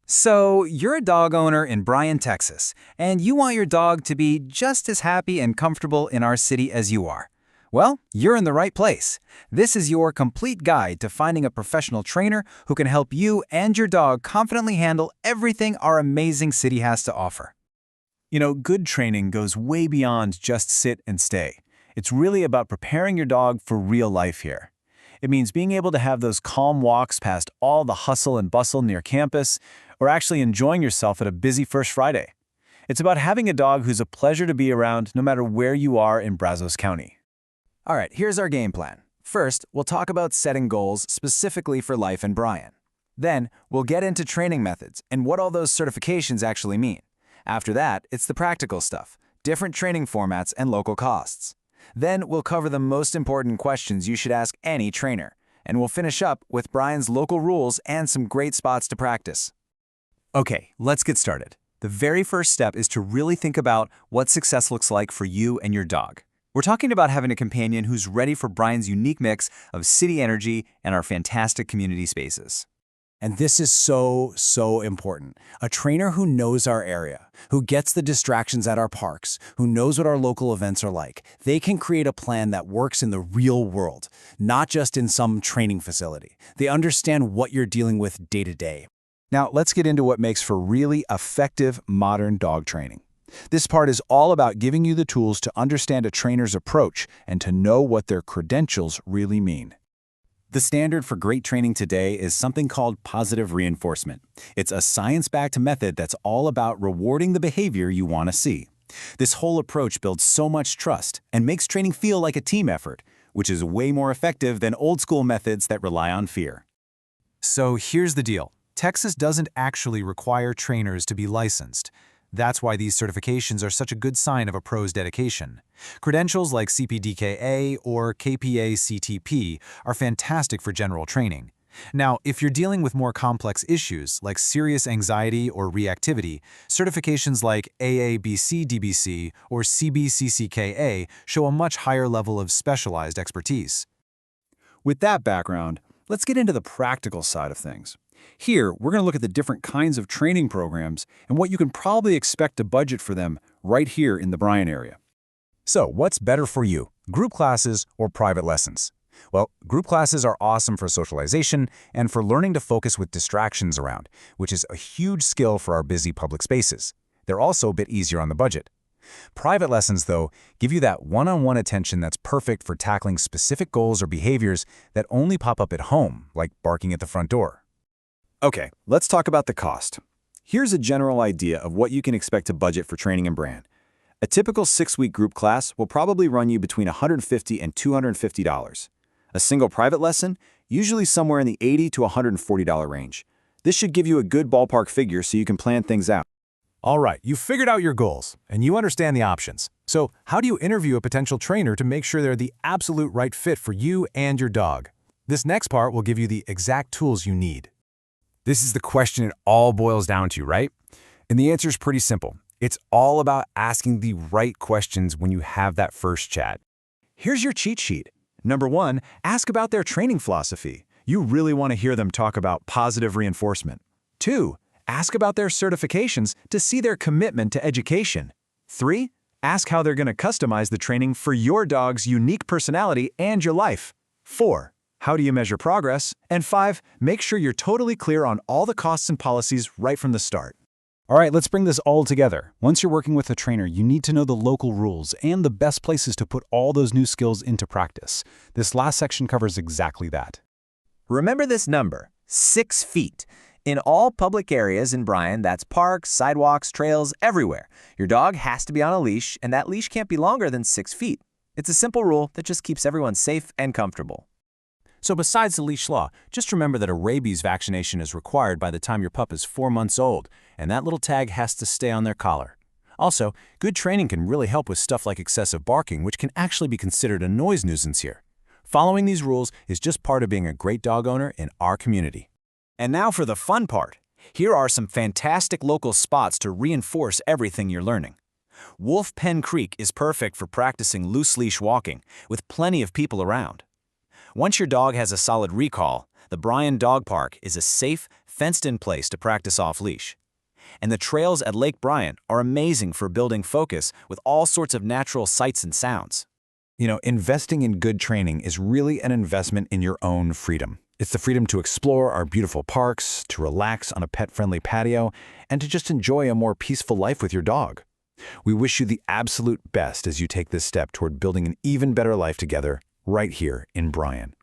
So, you're a dog owner in Bryan, Texas, and you want your dog to be just as happy and comfortable in our city as you are. Well, you're in the right place. This is your complete guide to finding a professional trainer who can help you and your dog confidently handle everything our amazing city has to offer. Good training goes way beyond just sit and stay. It's really about preparing your dog for real life here. It means being able to have those calm walks past all the hustle and bustle near campus, or actually enjoying yourself at a busy First Friday. It's about having a dog who's a pleasure to be around no matter where you are in Brazos County. All right, here's our game plan. First, we'll talk about setting goals specifically for life in Bryan. Then, we'll get into training methods and what all those certifications actually mean. After that, it's the practical stuff, different training formats and local costs. Then, we'll cover the most important questions you should ask any trainer, and we'll finish up with Bryan's local rules and some great spots to practice. Okay, let's get started. The very first step is to really think about what success looks like for you and your dog. We're talking about having a companion who's ready for Bryan's unique mix of city energy and our fantastic community spaces. And this is so important. A trainer who knows our area, who gets the distractions at our parks, who knows what our local events are like. They can create a plan that works in the real world, not just in some training facility. They understand what you're dealing with day to day. Now, let's get into what makes for really effective modern dog training. This part is all about giving you the tools to understand a trainer's approach and to know what their credentials really mean. The standard for great training today is something called positive reinforcement. It's a science-backed method that's all about rewarding the behavior you want to see. This whole approach builds so much trust and makes training feel like a team effort, which is way more effective than old-school methods that rely on fear. So here's the deal. Texas doesn't actually require trainers to be licensed. That's why these certifications are such a good sign of a pro's dedication. Credentials like CPDKA or KPA-CTP are fantastic for general training. Now, if you're dealing with more complex issues like serious anxiety or reactivity, certifications like AABC-DBC or CBCCKA show a much higher level of specialized expertise. With that background, let's get into the practical side of things. Here, we're going to look at the different kinds of training programs and what you can probably expect to budget for them right here in the Bryan area. So, what's better for you, group classes or private lessons? Well, group classes are awesome for socialization and for learning to focus with distractions around, which is a huge skill for our busy public spaces. They're also a bit easier on the budget. Private lessons, though, give you that one-on-one attention that's perfect for tackling specific goals or behaviors that only pop up at home, like barking at the front door. Okay, let's talk about the cost. Here's a general idea of what you can expect to budget for training in Bryan. A typical 6-week group class will probably run you between $150 and $250. A single private lesson, usually somewhere in the $80 to $140 range. This should give you a good ballpark figure so you can plan things out. All right, you've figured out your goals, and you understand the options. So, how do you interview a potential trainer to make sure they're the absolute right fit for you and your dog? This next part will give you the exact tools you need. This is the question it all boils down to, right? And the answer is pretty simple. It's all about asking the right questions when you have that first chat. Here's your cheat sheet. Number 1, ask about their training philosophy. You really want to hear them talk about positive reinforcement. 2, ask about their certifications to see their commitment to education. 3, ask how they're going to customize the training for your dog's unique personality and your life. 4, how do you measure progress? And 5, make sure you're totally clear on all the costs and policies right from the start. All right, let's bring this all together. Once you're working with a trainer, you need to know the local rules and the best places to put all those new skills into practice. This last section covers exactly that. Remember this number, 6 feet. In all public areas in Bryan, that's parks, sidewalks, trails, everywhere. Your dog has to be on a leash, and that leash can't be longer than 6 feet. It's a simple rule that just keeps everyone safe and comfortable. So besides the leash law, just remember that a rabies vaccination is required by the time your pup is 4 months old, and that little tag has to stay on their collar. Also, good training can really help with stuff like excessive barking, which can actually be considered a noise nuisance here. Following these rules is just part of being a great dog owner in our community. And now for the fun part. Here are some fantastic local spots to reinforce everything you're learning. Wolf Pen Creek is perfect for practicing loose leash walking, with plenty of people around. Once your dog has a solid recall, the Bryan Dog Park is a safe, fenced in place to practice off-leash. And the trails at Lake Bryan are amazing for building focus with all sorts of natural sights and sounds. You know, investing in good training is really an investment in your own freedom. It's the freedom to explore our beautiful parks, to relax on a pet-friendly patio, and to just enjoy a more peaceful life with your dog. We wish you the absolute best as you take this step toward building an even better life together right here in Bryan.